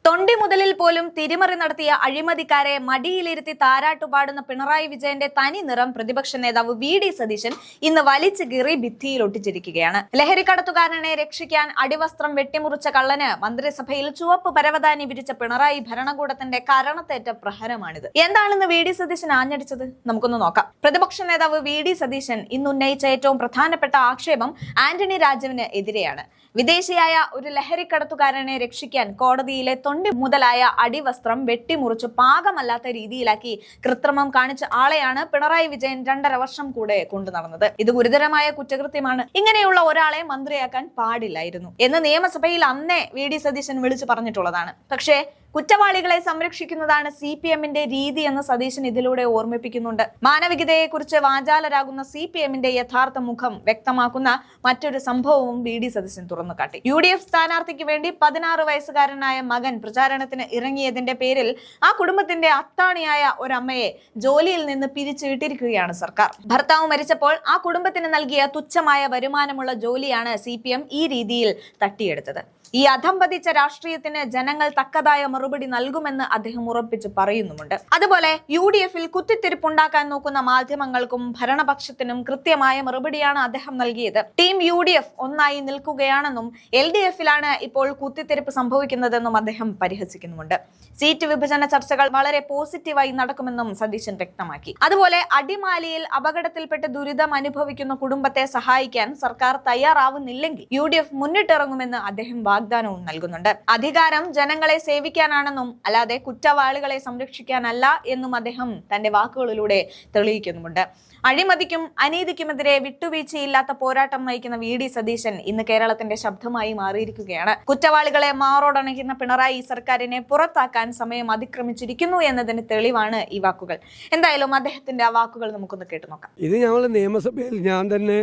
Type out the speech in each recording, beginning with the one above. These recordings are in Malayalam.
തൊണ്ടി മുതലിൽ പോലും തിരിമറി നടത്തിയ അഴിമതിക്കാരെ മടിയിലിരുത്തി താരാട്ടുപാടുന്ന പിണറായി വിജയന്റെ തനി നിറം പ്രതിപക്ഷ നേതാവ് വി.ഡി. സതീശൻ ഇന്ന് വലിച്ചു കീറി ഭിത്തിയിൽ ഒട്ടിച്ചിരിക്കുകയാണ്. ലഹരിക്കടത്തുകാരനെ രക്ഷിക്കാൻ അടിവസ്ത്രം വെട്ടിമുറിച്ച കള്ളന് മന്ത്രിസഭയിൽ ചുവപ്പ് പരവതാനി വിരിച്ച പിണറായി ഭരണകൂടത്തിന്റെ കരണത്തേറ്റ പ്രഹരമാണിത്. എന്താണെന്ന് വി.ഡി. സതീശൻ ആഞ്ഞടിച്ചത് നമുക്കൊന്ന് നോക്കാം. പ്രതിപക്ഷ നേതാവ് വി.ഡി. സതീശൻ ഇന്ന് ഉന്നയിച്ച ഏറ്റവും പ്രധാനപ്പെട്ട ആക്ഷേപം ആന്റണി രാജുവിന് എതിരെയാണ്. വിദേശിയായ ഒരു ലഹരിക്കടത്തുകാരനെ രക്ഷിക്കാൻ കോടതിയിലെ തൊണ്ടി മുതലായ അടിവസ്ത്രം വെട്ടിമുറിച്ച് പാകമല്ലാത്ത രീതിയിലാക്കി കൃത്രിമം കാണിച്ച ആളെയാണ് പിണറായി വിജയൻ 2.5 വർഷം കൂടെ കൊണ്ടു നടന്നത്. ഇത് ഗുരുതരമായ കുറ്റകൃത്യമാണ്. ഇങ്ങനെയുള്ള ഒരാളെ മന്ത്രിയാക്കാൻ പാടില്ലായിരുന്നു എന്ന് നിയമസഭയിൽ അന്നേ വി.ഡി. സതീശൻ വിളിച്ചു പറഞ്ഞിട്ടുള്ളതാണ്. പക്ഷേ കുറ്റവാളികളെ സംരക്ഷിക്കുന്നതാണ് CPMന്റെ രീതി എന്ന് സതീശൻ ഇതിലൂടെ ഓർമ്മിപ്പിക്കുന്നുണ്ട്. മാനവികതയെക്കുറിച്ച് വാചാലരാകുന്ന CPMന്റെ യഥാർത്ഥ മുഖം വ്യക്തമാക്കുന്ന മറ്റൊരു സംഭവവും വി.ഡി. സതീശൻ തുറന്നുകാട്ടി. UDF സ്ഥാനാർത്ഥിക്ക് വേണ്ടി 16 വയസ്സുകാരനായ മകൻ പ്രചാരണത്തിന് ഇറങ്ങിയതിന്റെ പേരിൽ ആ കുടുംബത്തിന്റെ അത്താണിയായ ഒരമ്മയെ ജോലിയിൽ നിന്ന് പിരിച്ചുവിട്ടിരിക്കുകയാണ് സർക്കാർ. ഭർത്താവ് മരിച്ചപ്പോൾ ആ കുടുംബത്തിന് നൽകിയ തുച്ഛമായ വരുമാനമുള്ള ജോലിയാണ് CPM ഈ രീതിയിൽ തട്ടിയെടുത്തത്. ഈ അധംപതിച്ച രാഷ്ട്രീയത്തിന് ജനങ്ങൾ തക്കതായ മറുപടി നൽകുമെന്ന് അദ്ദേഹം ഉറപ്പിച്ച് പറയുന്നുമുണ്ട്. അതുപോലെ UDFൽ കുത്തിത്തിരിപ്പുണ്ടാക്കാൻ നോക്കുന്ന മാധ്യമങ്ങൾക്കും ഭരണപക്ഷത്തിനും കൃത്യമായ മറുപടിയാണ് അദ്ദേഹം നൽകിയത്. ടീം UDF ഒന്നായി നിൽക്കുകയാണെന്നും LDFലാണ് ഇപ്പോൾ കുത്തിത്തിരിപ്പ് സംഭവിക്കുന്നതെന്നും അദ്ദേഹം പരിഹസിക്കുന്നുമുണ്ട്. സീറ്റ് വിഭജന ചർച്ചകൾ വളരെ പോസിറ്റീവായി നടക്കുമെന്നും സതീശൻ വ്യക്തമാക്കി. അതുപോലെ അടിമാലിയിൽ അപകടത്തിൽപ്പെട്ട് ദുരിതം അനുഭവിക്കുന്ന കുടുംബത്തെ സഹായിക്കാൻ സർക്കാർ തയ്യാറാവുന്നില്ലെങ്കിൽ UDF മുന്നിട്ടിറങ്ങുമെന്ന് അദ്ദേഹം വാഗ്ദാനവും നൽകുന്നുണ്ട്. അധികാരം ജനങ്ങളെ സേവിക്കാനാണെന്നും അല്ലാതെ കുറ്റവാളികളെ സംരക്ഷിക്കാനല്ല എന്നും അദ്ദേഹം തന്റെ വാക്കുകളിലൂടെ തെളിയിക്കുന്നുമുണ്ട്. അഴിമതിക്കും അനീതിക്കുമെതിരെ വിട്ടുവീഴ്ചയില്ലാത്ത പോരാട്ടം നയിക്കുന്ന വി.ഡി. സതീശൻ ഇന്ന് കേരളത്തിന്റെ ശബ്ദമായി മാറിയിരിക്കുകയാണ്. കുറ്റവാളികളെ മാറോടണയ്ക്കുന്ന പിണറായി സർക്കാരിനെ പുറത്താക്കാൻ സമയം അതിക്രമിച്ചിരിക്കുന്നു എന്നതിന് തെളിവാണ് ഈ വാക്കുകൾ. എന്തായാലും അദ്ദേഹത്തിന്റെ ആ വാക്കുകൾ നമുക്കൊന്ന് കേട്ടു നോക്കാം. ഇത് ഞങ്ങൾ നിയമസഭയിൽ ഞാൻ തന്നെ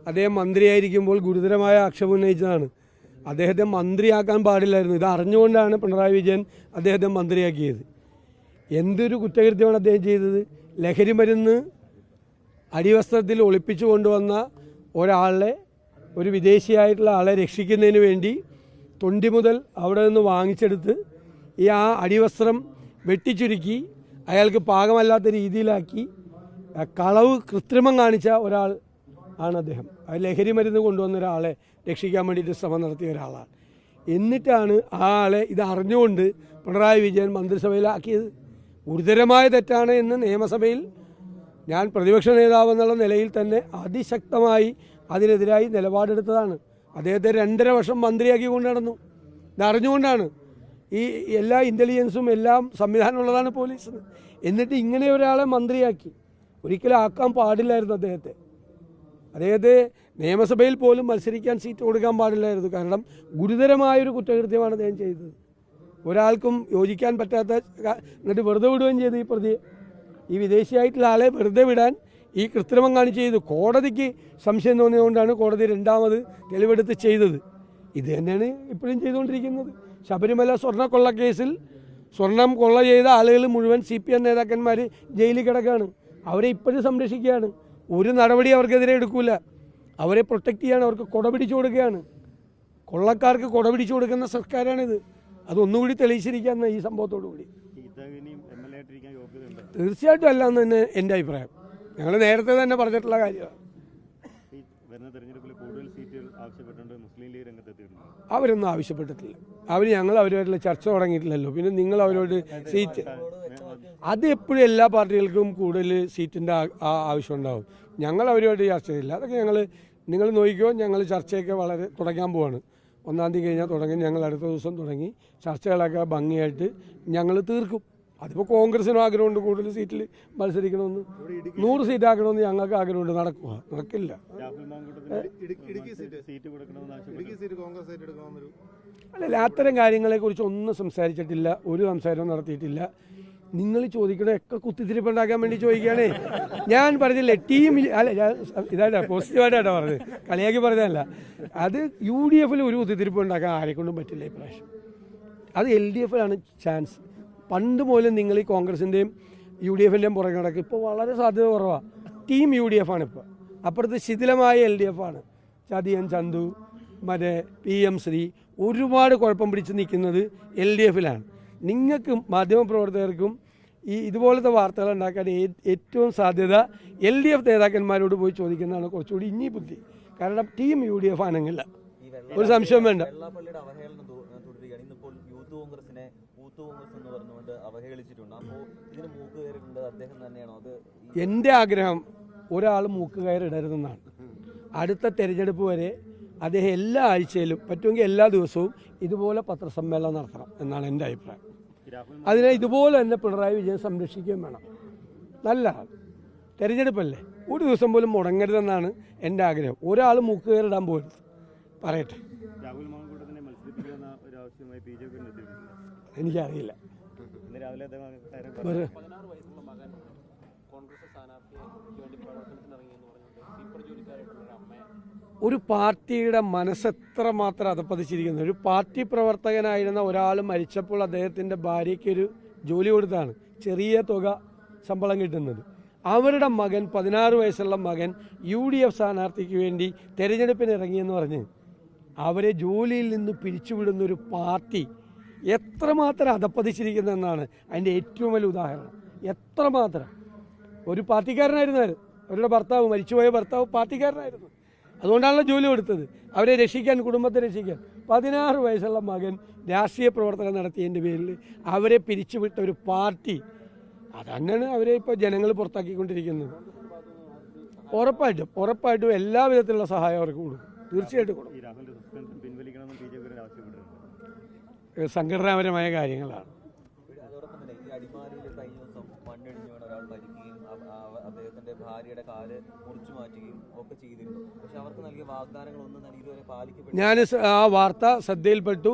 അദ്ദേഹം മന്ത്രിയായിരിക്കുമ്പോൾ ഗുരുതരമായ ആക്ഷേപം ഉന്നയിച്ചതാണ്. അദ്ദേഹത്തെ മന്ത്രിയാക്കാൻ പാടില്ലായിരുന്നു. ഇത് അറിഞ്ഞുകൊണ്ടാണ് പിണറായി വിജയൻ അദ്ദേഹത്തെ മന്ത്രിയാക്കിയത്. എന്തൊരു കുറ്റകൃത്യമാണ് അദ്ദേഹം ചെയ്തത്. ലഹരി മരുന്ന് അടിവസ്ത്രത്തിൽ ഒളിപ്പിച്ചു കൊണ്ടുവന്ന ഒരാളെ, ഒരു വിദേശിയായിട്ടുള്ള ആളെ രക്ഷിക്കുന്നതിന് വേണ്ടി തൊണ്ടി മുതൽ അവിടെ നിന്ന് വാങ്ങിച്ചെടുത്ത് ആ അടിവസ്ത്രം വെട്ടിച്ചുരുക്കി അയാൾക്ക് പാകമല്ലാത്ത രീതിയിലാക്കി കളവ് കൃത്രിമം കാണിച്ച ഒരാൾ ആണ് അദ്ദേഹം. ലഹരി മരുന്ന് കൊണ്ടുവന്ന ഒരാളെ രക്ഷിക്കാൻ വേണ്ടിയിട്ട് ശ്രമം നടത്തിയ ഒരാളാണ്. എന്നിട്ടാണ് ആ ആളെ ഇത് അറിഞ്ഞുകൊണ്ട് പിണറായി വിജയൻ മന്ത്രിസഭയിലാക്കിയത്. ഗുരുതരമായ തെറ്റാണ് എന്ന് നിയമസഭയിൽ ഞാൻ പ്രതിപക്ഷ നേതാവ് എന്നുള്ള നിലയിൽ തന്നെ അതിശക്തമായി അതിനെതിരായി നിലപാടെടുത്തതാണ്. അദ്ദേഹത്തെ 2.5 വർഷം മന്ത്രിയാക്കി കൊണ്ട് നടന്നു. ഇതറിഞ്ഞുകൊണ്ടാണ്. ഈ എല്ലാ ഇൻ്റലിജൻസും എല്ലാം സംവിധാനമുള്ളതാണ് പോലീസിന്. എന്നിട്ട് ഇങ്ങനെ ഒരാളെ മന്ത്രിയാക്കി. ഒരിക്കലും ആക്കാൻ പാടില്ലായിരുന്നു അദ്ദേഹത്തെ. നിയമസഭയിൽ പോലും മത്സരിക്കാൻ സീറ്റ് കൊടുക്കാൻ പാടില്ലായിരുന്നു. കാരണം ഗുരുതരമായൊരു കുറ്റകൃത്യമാണ് അദ്ദേഹം ചെയ്തത്. ഒരാൾക്കും യോജിക്കാൻ പറ്റാത്ത, എന്നിട്ട് വെറുതെ വിടുകയും ചെയ്തു. ഈ പ്രതിയെ, ഈ വിദേശിയായിട്ടുള്ള ആളെ വെറുതെ വിടാൻ ഈ കൃത്രിമം കാണിച്ച് ചെയ്തു. കോടതിക്ക് സംശയം തോന്നിയതുകൊണ്ടാണ് കോടതി 2ാമത് തെളിവെടുത്ത് ചെയ്തത്. ഇത് തന്നെയാണ് ഇപ്പോഴും ചെയ്തുകൊണ്ടിരിക്കുന്നത്. ശബരിമല സ്വർണ്ണക്കൊള്ള കേസിൽ സ്വർണം കൊള്ള ചെയ്ത ആളുകൾ മുഴുവൻ CPM നേതാക്കന്മാർ ജയിലിൽ കിടക്കുകയാണ്. അവരെ ഇപ്പോഴും സംരക്ഷിക്കുകയാണ്. ഒരു നടപടി അവർക്കെതിരെ എടുക്കൂല. അവരെ പ്രൊട്ടക്റ്റ് ചെയ്യാൻ അവർക്ക് കൊട പിടിച്ചു കൊടുക്കുകയാണ്. കൊള്ളക്കാർക്ക് കൊട പിടിച്ചു കൊടുക്കുന്ന സർക്കാരാണിത്. അതൊന്നുകൂടി തെളിയിച്ചിരിക്കുകയാണ് ഈ സംഭവത്തോടു കൂടി. തീർച്ചയായിട്ടും അല്ല എന്ന് തന്നെ എൻ്റെ അഭിപ്രായം. ഞങ്ങൾ നേരത്തെ തന്നെ പറഞ്ഞിട്ടുള്ള കാര്യമാണ്. അവരൊന്നും ആവശ്യപ്പെട്ടിട്ടില്ല. ഞങ്ങൾ അവരുമായിട്ടുള്ള ചർച്ച തുടങ്ങിയിട്ടില്ലല്ലോ. പിന്നെ നിങ്ങൾ അവരോട് സീറ്റ്, അത് എപ്പോഴും എല്ലാ പാർട്ടികൾക്കും കൂടുതൽ സീറ്റിൻ്റെ ആവശ്യമുണ്ടാവും. ഞങ്ങൾ അവരുമായിട്ട് ചർച്ച ചെയ്തില്ല. അതൊക്കെ നിങ്ങൾ നോക്കിക്കോ. ഞങ്ങൾ ചർച്ചയൊക്കെ വളരെ തുടങ്ങാൻ പോവാണ്. 1-ാം തീയതി കഴിഞ്ഞാൽ തുടങ്ങി. ഞങ്ങൾ അടുത്ത ദിവസം തുടങ്ങി ചർച്ചകളൊക്കെ ഭംഗിയായിട്ട് ഞങ്ങൾ തീർക്കും. അതിപ്പോൾ കോൺഗ്രസിനും ആഗ്രഹമുണ്ട് കൂടുതൽ സീറ്റിൽ മത്സരിക്കണമെന്ന്. 100 സീറ്റ് ആക്കണമെന്ന് ഞങ്ങൾക്ക് ആഗ്രഹമുണ്ട്. നടക്കില്ല. അല്ലല്ല, അത്തരം കാര്യങ്ങളെക്കുറിച്ച് ഒന്നും സംസാരിച്ചിട്ടില്ല. ഒരു സംസാരവും നടത്തിയിട്ടില്ല. നിങ്ങൾ ചോദിക്കണതൊക്കെ കുത്തിത്തിരിപ്പുണ്ടാക്കാൻ വേണ്ടി ചോദിക്കുകയാണേ. ഞാൻ പറഞ്ഞില്ലേ ടീം, അല്ല ഇതായിട്ടാ പോസിറ്റീവായിട്ടാണ് പറഞ്ഞത്, കളിയാക്കി പറഞ്ഞതല്ല. അത് UDFൽ ഒരു കുത്തിത്തിരിപ്പ് ഉണ്ടാക്കാൻ ആരെക്കൊണ്ടും പറ്റില്ല ഇപ്രാവശ്യം. അത് LDFലാണ് ചാൻസ്. പണ്ട് പോലും നിങ്ങൾ ഈ കോൺഗ്രസിൻ്റെയും UDFിൻ്റെയും പുറകെ നടക്കും. ഇപ്പോൾ വളരെ സാധ്യത കുറവാണ്. ടീം UDF ആണ് ഇപ്പോൾ. അപ്പുറത്ത് ശിഥിലമായ LDF ആണ്. ചതിയൻ ചന്തു, മറ്റേ PM ശ്രീ ഒരുപാട് കുഴപ്പം പിടിച്ച് നിൽക്കുന്നത് LDFിലാണ്. നിങ്ങൾക്ക് മാധ്യമപ്രവർത്തകർക്കും ഇതുപോലത്തെ വാർത്തകൾ ഉണ്ടാക്കാൻ ഏറ്റവും സാധ്യത LDF നേതാക്കന്മാരോട് പോയി ചോദിക്കുന്നതാണ് കുറച്ചുകൂടി ഇനി ബുദ്ധി. കാരണം ടീം UDF ആണെങ്കില്ല, ഒരു സംശയം വേണ്ട. എൻ്റെ ആഗ്രഹം ഒരാൾ മൂക്ക് കയറിടരുതെന്നാണ്. അടുത്ത തെരഞ്ഞെടുപ്പ് വരെ അദ്ദേഹം എല്ലാ ആഴ്ചയിലും പറ്റുമെങ്കിൽ എല്ലാ ദിവസവും ഇതുപോലെ പത്രസമ്മേളനം നടത്തണം എന്നാണ് എൻ്റെ അഭിപ്രായം. അതിനെ ഇതുപോലെ തന്നെ പിണറായി വിജയൻ സംരക്ഷിക്കുകയും വേണം. നല്ല തെരഞ്ഞെടുപ്പല്ലേ, ഒരു ദിവസം പോലും മുടങ്ങരുതെന്നാണ് എൻ്റെ ആഗ്രഹം. ഒരാൾ മൂക്ക് കയറിടാൻ പോലും പറയട്ടെ. എനിക്കറിയില്ല. ഒരു പാർട്ടിയുടെ മനസ്സെത്ര മാത്രം അധപ്പതിച്ചിരിക്കുന്നു. ഒരു പാർട്ടി പ്രവർത്തകനായിരുന്ന ഒരാൾ മരിച്ചപ്പോൾ അദ്ദേഹത്തിൻ്റെ ഭാര്യയ്ക്കൊരു ജോലി കൊടുത്താണ് ചെറിയ തുക ശമ്പളം കിട്ടുന്നത്. അവരുടെ മകൻ 16 വയസ്സുള്ള മകൻ UDF സ്ഥാനാർത്ഥിക്ക് വേണ്ടി തെരഞ്ഞെടുപ്പിന് ഇറങ്ങിയെന്ന് പറഞ്ഞ് അവരെ ജോലിയിൽ നിന്ന് പിരിച്ചുവിടുന്നൊരു പാർട്ടി എത്രമാത്രം അധപ്പതിച്ചിരിക്കുന്നതെന്നാണ് അതിൻ്റെ ഏറ്റവും വലിയ ഉദാഹരണം. എത്രമാത്രം ഒരു പാർട്ടിക്കാരനായിരുന്നു അവരുടെ ഭർത്താവ്, മരിച്ചുപോയ ഭർത്താവ് പാർട്ടിക്കാരനായിരുന്നു. അതുകൊണ്ടാണല്ലോ ജോലി കൊടുത്തത്, അവരെ രക്ഷിക്കാൻ, കുടുംബത്തെ രക്ഷിക്കാൻ. 16 വയസ്സുള്ള മകൻ രാഷ്ട്രീയ പ്രവർത്തനം നടത്തിയതിൻ്റെ പേരിൽ അവരെ പിരിച്ചുവിട്ട ഒരു പാർട്ടി, അതന്നെയാണ് അവരെ ഇപ്പോൾ ജനങ്ങൾ പുറത്താക്കിക്കൊണ്ടിരിക്കുന്നത്. ഉറപ്പായിട്ടും എല്ലാ വിധത്തിലുള്ള സഹായം അവർക്ക് കൊടുക്കും, തീർച്ചയായിട്ടും കൊടുക്കും. സംഘടനാപരമായ കാര്യങ്ങളാണ്. അദ്ദേഹത്തിന്റെ ഭാര്യയുടെ കാല് മുറിച്ചു മാറ്റുകയും ഒക്കെ ചെയ്തിരുന്നു. പക്ഷെ അവർക്ക് നൽകിയ വാഗ്ദാനങ്ങളൊന്നും ഇതുവരെ പാലിക്കപ്പെട്ടു. ഞാൻ ആ വാർത്ത ശ്രദ്ധയിൽപ്പെട്ടു.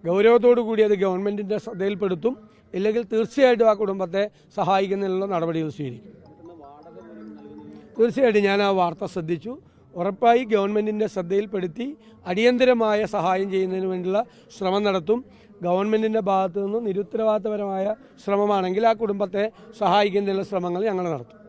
ഗൗരവത്തോടു കൂടി അത് ഗവൺമെൻറ്റിൻ്റെ ശ്രദ്ധയിൽപ്പെടുത്തും. ഇല്ലെങ്കിൽ തീർച്ചയായിട്ടും ആ കുടുംബത്തെ സഹായിക്കുന്നതിനുള്ള നടപടികൾ സ്വീകരിക്കും. തീർച്ചയായിട്ടും ഞാൻ ആ വാർത്ത ശ്രദ്ധിച്ചു. ഉറപ്പായി ഗവൺമെൻറ്റിൻ്റെ ശ്രദ്ധയിൽപ്പെടുത്തി അടിയന്തരമായ സഹായം ചെയ്യുന്നതിന് വേണ്ടിയുള്ള ശ്രമം നടത്തും. ഗവൺമെൻറ്റിൻ്റെ ഭാഗത്തു നിന്ന് നിരുത്തരവാദിത്തപരമായ ശ്രമമാണെങ്കിൽ ആ കുടുംബത്തെ സഹായിക്കുന്നതിനുള്ള ശ്രമങ്ങൾ ഞങ്ങൾ നടത്തും.